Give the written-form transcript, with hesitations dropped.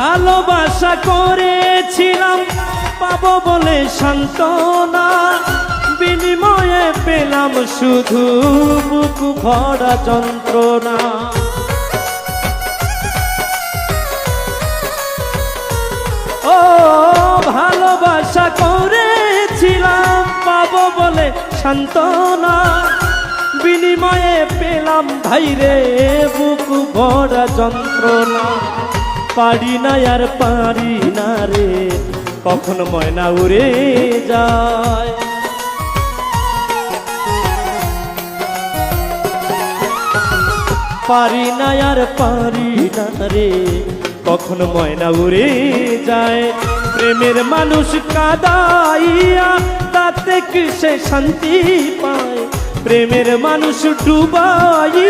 ভালোবাসা করেছিলাম পাবো বলে সান্ত্বনা, বিনিময়ে পেলাম শুধু বুক ভরা যন্ত্রণা। ও ভালোবাসা করেছিলাম পাবো বলে সান্ত্বনা, বিনিময়ে পেলাম ভাইরে বুক ভরা যন্ত্রণা। পারি না আর পারি না রে, কখন ময়না উড়ে যায়। পারি না আর পারি না রে, কখন ময়না উড়ে যায়। প্রেমের মানুষ কাঁদাইয়া তাতে কিসে শান্তি পায়, প্রেমের মানুষ ডুবাইয়া